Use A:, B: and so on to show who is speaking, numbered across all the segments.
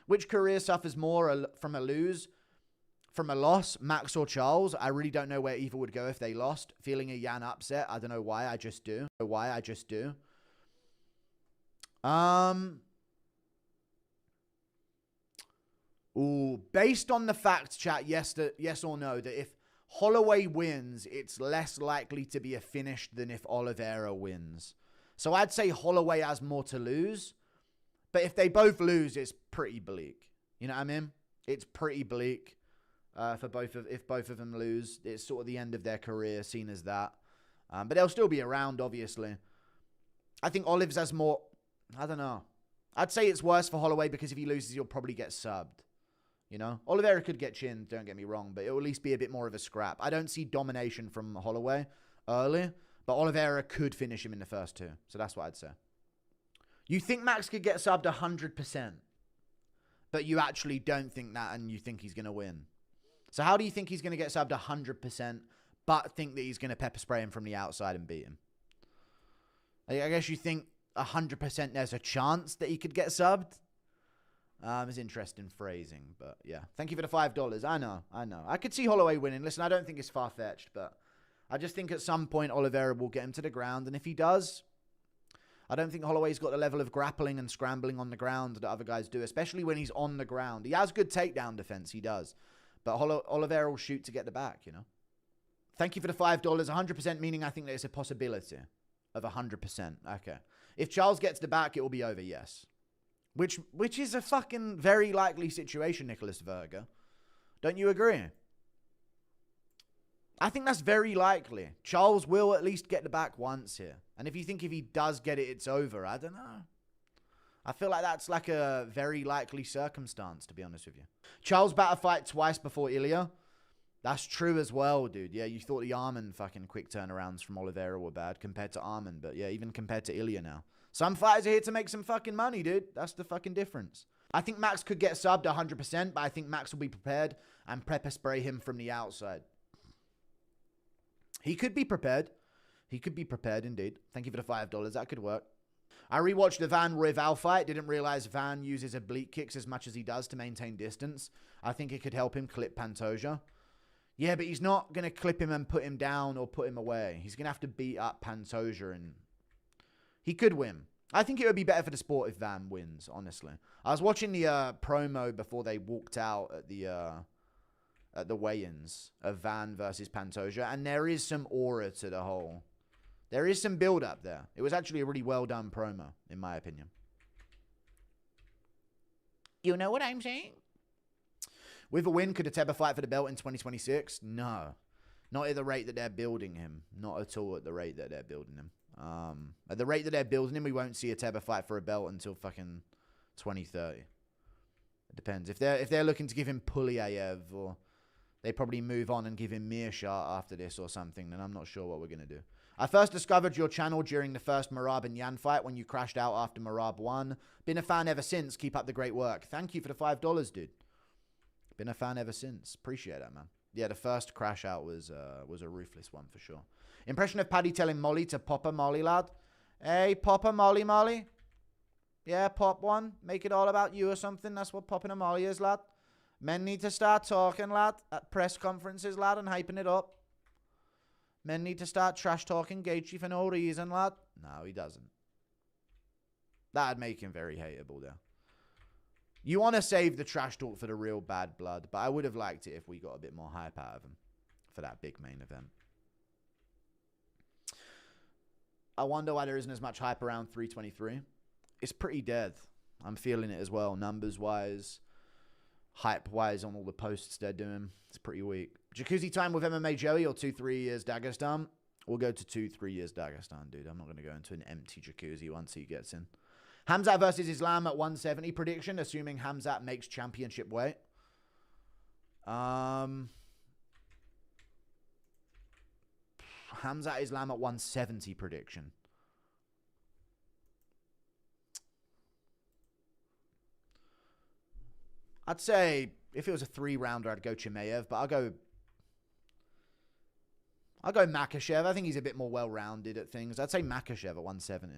A: Which career suffers more from a loss, Max or Charles? I really don't know where either would go if they lost. Feeling a Yan upset. I don't know why. I just do. Based on the fact, chat, yes or no, that if Holloway wins, it's less likely to be a finish than if Oliveira wins. So I'd say Holloway has more to lose. But if they both lose, it's pretty bleak. You know what I mean? It's pretty bleak if both of them lose. It's sort of the end of their career, seen as that. But they'll still be around, obviously. I think Olives has more... I don't know. I'd say it's worse for Holloway because if he loses, he'll probably get subbed. You know? Oliveira could get chinned, don't get me wrong, but it'll at least be a bit more of a scrap. I don't see domination from Holloway early, but Oliveira could finish him in the first two. So that's what I'd say. You think Max could get subbed 100%, but you actually don't think that and you think he's going to win. So how do you think he's going to get subbed 100%, but think that he's going to pepper spray him from the outside and beat him? I guess you think 100% there's a chance that he could get subbed? It's interesting phrasing, but yeah. Thank you for the $5. I know. I could see Holloway winning. Listen, I don't think it's far-fetched, but I just think at some point Oliveira will get him to the ground, and if he does... I don't think Holloway's got the level of grappling and scrambling on the ground that other guys do, especially when he's on the ground. He has good takedown defense, he does. But Oliveira will shoot to get the back, you know. Thank you for the $5. 100% meaning I think there's a possibility of 100%. Okay. If Charles gets the back, it will be over, yes. Which is a fucking very likely situation, Nicholas Verga. Don't you agree? I think that's very likely. Charles will at least get the back once here. And if you think if he does get it, it's over, I don't know. I feel like that's like a very likely circumstance, to be honest with you. Charles better fight twice before Ilya. That's true as well, dude. Yeah, you thought the Arman fucking quick turnarounds from Oliveira were bad compared to Arman. But yeah, even compared to Ilya now. Some fighters are here to make some fucking money, dude. That's the fucking difference. I think Max could get subbed 100%, but I think Max will be prepared and pepper spray him from the outside. He could be prepared. He could be prepared, indeed. Thank you for the $5. That could work. I rewatched the Van Royval fight. Didn't realize Van uses oblique kicks as much as he does to maintain distance. I think it could help him clip Pantoja. Yeah, but he's not going to clip him and put him down or put him away. He's going to have to beat up Pantoja and he could win. I think it would be better for the sport if Van wins, honestly. I was watching the promo before they walked out at the weigh-ins of Van versus Pantoja, and there is some aura to the whole. There is some build-up there. It was actually a really well-done promo, in my opinion. You know what I'm saying? With a win, could Ateba fight for the belt in 2026? No. Not at the rate that they're building him. Not at all at the rate that they're building him. At the rate that they're building him, we won't see Ateba fight for a belt until fucking 2030. It depends. If they're looking to give him Pulyaev or... They probably move on and give him Meerschaert after this or something, then I'm not sure what we're going to do. I first discovered your channel during the first Merab and Yan fight when you crashed out after Merab won. Been a fan ever since. Keep up the great work. Thank you for the $5, dude. Been a fan ever since. Appreciate that, man. Yeah, the first crash out was a ruthless one for sure. Impression of Paddy telling Molly to pop a Molly, lad. Hey, pop a Molly. Yeah, pop one. Make it all about you or something. That's what popping a Molly is, lad. Men need to start talking, lad, at press conferences, lad, and hyping it up. Men need to start trash-talking Gaethje for no reason, lad. No, he doesn't. That'd make him very hateable, there. You want to save the trash talk for the real bad blood, but I would have liked it if we got a bit more hype out of him for that big main event. I wonder why there isn't as much hype around 323. It's pretty dead. I'm feeling it as well, numbers-wise. Hype-wise on all the posts they're doing. It's pretty weak. Jacuzzi time with MMA Joey or 2-3 years Dagestan? We'll go to 2-3 years Dagestan, dude. I'm not going to go into an empty jacuzzi once he gets in. Hamzat versus Islam at 170 prediction, assuming Hamzat makes championship weight. Hamzat Islam at 170 prediction. I'd say if it was a 3-rounder, I'd go Chimaev, but I'll go Makhachev. I think he's a bit more well-rounded at things. I'd say Makhachev at 170.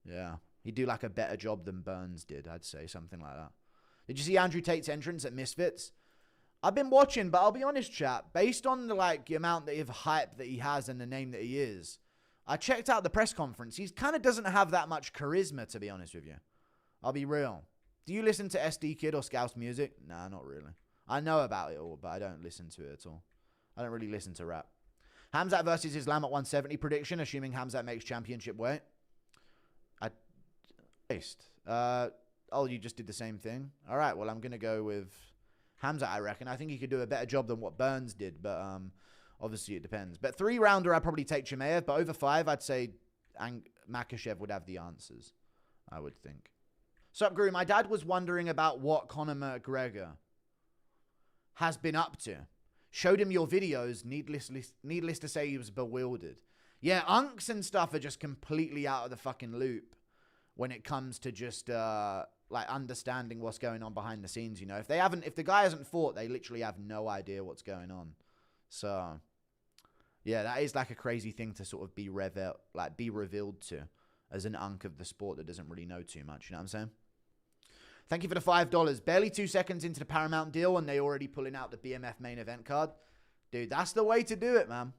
A: Yeah. He'd do like a better job than Burns did, I'd say. Something like that. Did you see Andrew Tate's entrance at Misfits? I've been watching, but I'll be honest, chat. Based on the amount of hype that he has and the name that he is, I checked out the press conference. He kind of doesn't have that much charisma, to be honest with you. I'll be real. Do you listen to SD Kid or Scouse music? Nah, not really. I know about it all, but I don't listen to it at all. I don't really listen to rap. Hamzat versus Islam at 170 prediction, assuming Hamzat makes championship weight. You just did the same thing. All right, well, I'm going to go with Hamzat, I reckon. I think he could do a better job than what Burns did, but obviously it depends. But 3-rounder, I'd probably take Chimaev, but over 5, I'd say Makhachev would have the answers, I would think. Sup, Guru, my dad was wondering about what Conor McGregor has been up to. Showed him your videos, needless to say he was bewildered. Yeah, unks and stuff are just completely out of the fucking loop when it comes to just understanding what's going on behind the scenes, you know. If the guy hasn't fought, they literally have no idea what's going on. So yeah, that is like a crazy thing to sort of be revealed to as an unk of the sport that doesn't really know too much, you know what I'm saying? Thank you for the $5. Barely 2 seconds into the Paramount deal and they already pulling out the BMF main event card. Dude, that's the way to do it, man.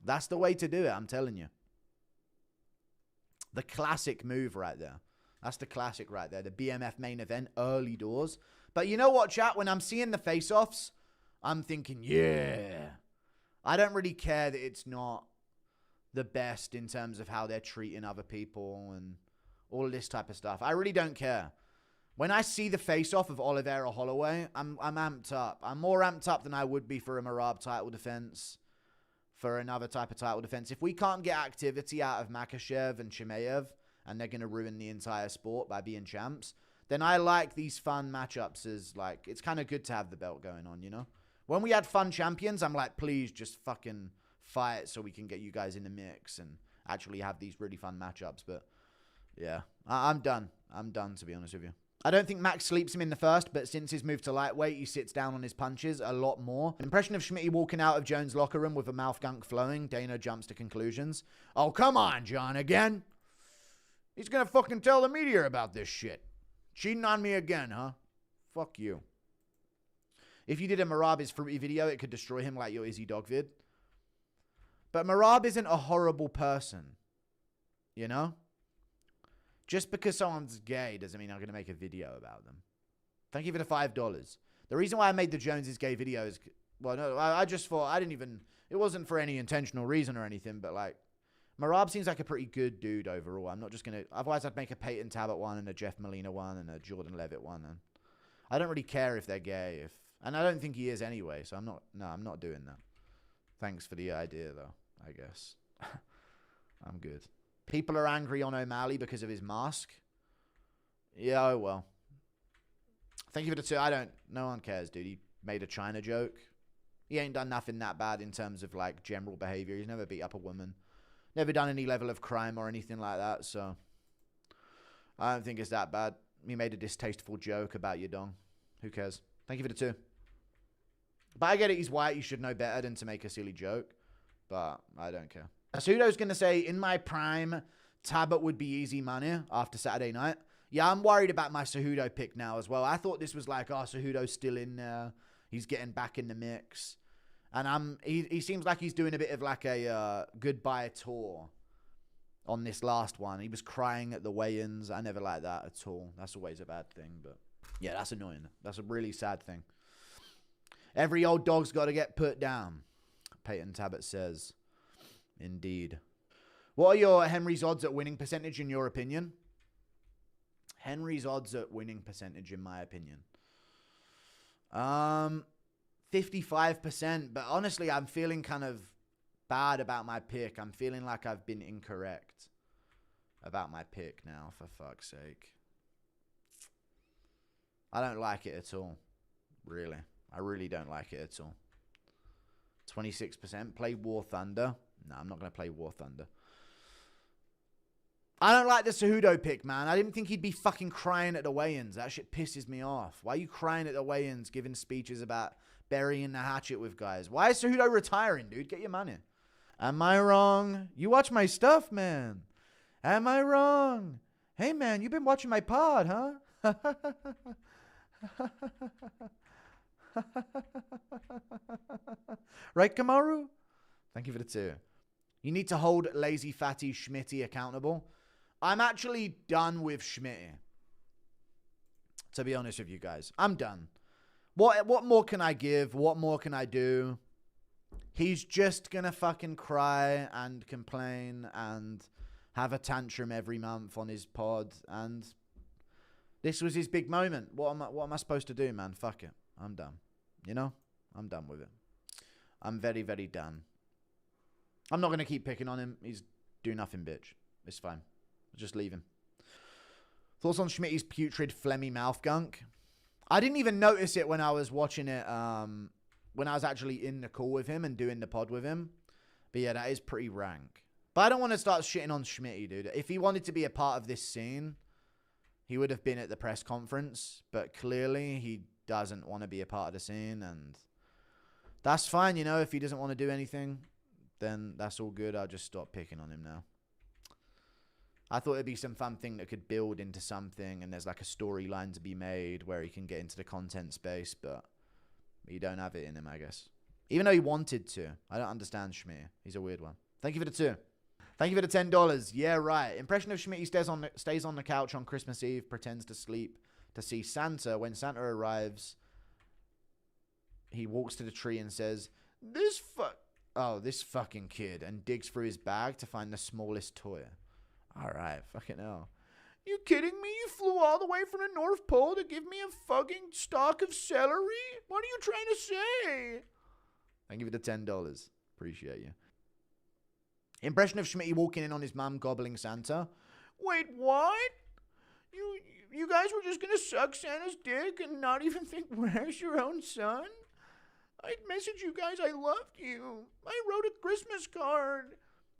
A: That's the way to do it, I'm telling you. The classic move right there. That's the classic right there. The BMF main event, early doors. But you know what, chat? When I'm seeing the face-offs, I'm thinking, yeah. I don't really care that it's not the best in terms of how they're treating other people and all this type of stuff. I really don't care. When I see the face-off of Oliveira Holloway, I'm amped up. I'm more amped up than I would be for a Merab title defense, for another type of title defense. If we can't get activity out of Makhachev and Chimaev, and they're going to ruin the entire sport by being champs, then I like these fun matchups as, it's kind of good to have the belt going on, you know? When we had fun champions, I'm like, please just fucking fight so we can get you guys in the mix and actually have these really fun matchups. But yeah, I'm done. I'm done, to be honest with you. I don't think Max sleeps him in the first, but since his move to lightweight, he sits down on his punches a lot more. An impression of Schmitty walking out of Jones' locker room with a mouth gunk flowing. Dana jumps to conclusions. Oh, come on, John, again? He's gonna fucking tell the media about this shit. Cheating on me again, huh? Fuck you. If you did a Merab is fruity video, it could destroy him like your Izzy Dog vid. But Merab isn't a horrible person. You know? Just because someone's gay doesn't mean I'm going to make a video about them. Thank you for the $5. The reason why I made the Joneses gay video is... Well, no, I just thought... It wasn't for any intentional reason or anything, but Merab seems like a pretty good dude overall. I'm not just going to... Otherwise, I'd make a Peyton Tabit one and a Jeff Molina one and a Jordan Levitt one. And I don't really care if they're gay. And I don't think he is anyway, so I'm not... No, I'm not doing that. Thanks for the idea, though, I guess. I'm good. People are angry on O'Malley because of his mask. Yeah, oh well. Thank you for the 2. No one cares, dude. He made a China joke. He ain't done nothing that bad in terms of general behavior. He's never beat up a woman. Never done any level of crime or anything like that, so I don't think it's that bad. He made a distasteful joke about your dong. Who cares? Thank you for the 2. But I get it, he's white. You should know better than to make a silly joke. But I don't care. Cejudo's going to say, in my prime, Tabit would be easy money after Saturday night. Yeah, I'm worried about my Cejudo pick now as well. I thought this was Cejudo's still in there. He's getting back in the mix. And he seems like he's doing a bit of a goodbye tour on this last one. He was crying at the weigh-ins. I never like that at all. That's always a bad thing. But yeah, that's annoying. That's a really sad thing. Every old dog's got to get put down, Peyton Tabit says. Indeed. What are your Henry's odds at winning percentage in your opinion? Henry's odds at winning percentage in my opinion. 55%. But honestly, I'm feeling kind of bad about my pick. I'm feeling like I've been incorrect about my pick now, for fuck's sake. I don't like it at all. Really. I really don't like it at all. 26%. Play War Thunder. No, I'm not going to play War Thunder. I don't like the Cejudo pick, man. I didn't think he'd be fucking crying at the weigh-ins. That shit pisses me off. Why are you crying at the weigh-ins, giving speeches about burying the hatchet with guys? Why is Cejudo retiring, dude? Get your money. Am I wrong? You watch my stuff, man. Am I wrong? Hey, man, you've been watching my pod, huh? Right, Kamaru? Thank you for the 2. You need to hold lazy fatty Schmitty accountable. I'm actually done with Schmitty. To be honest with you guys. I'm done. What more can I give? What more can I do? He's just gonna fucking cry and complain and have a tantrum every month on his pod. And this was his big moment. What am I supposed to do, man? Fuck it. I'm done. You know? I'm done with it. I'm very, very done. I'm not going to keep picking on him. He's do nothing, bitch. It's fine. Just leave him. Thoughts on Schmitty's putrid, phlegmy mouth gunk? I didn't even notice it when I was watching it, when I was actually in the call with him and doing the pod with him. But yeah, that is pretty rank. But I don't want to start shitting on Schmitty, dude. If he wanted to be a part of this scene, he would have been at the press conference. But clearly, he doesn't want to be a part of the scene. And that's fine, you know. If he doesn't want to do anything, then that's all good. I'll just stop picking on him now. I thought it'd be some fun thing that could build into something, and there's like a storyline to be made where he can get into the content space, but you don't have it in him, I guess. Even though he wanted to. I don't understand Schmitty. He's a weird one. Thank you for the 2. Thank you for the $10. Yeah, right. Impression of Schmitty stays on the couch on Christmas Eve, pretends to sleep to see Santa. When Santa arrives, he walks to the tree and says, this fucking kid, and digs through his bag to find the smallest toy. Alright, fucking hell. You kidding me? You flew all the way from the North Pole to give me a fucking stalk of celery? What are you trying to say? Thank you for the $10. Appreciate you. Impression of Schmitty walking in on his mum gobbling Santa. Wait, what? You guys were just gonna suck Santa's dick and not even think, where's your own son? I'd message you guys I loved you. I wrote a Christmas card.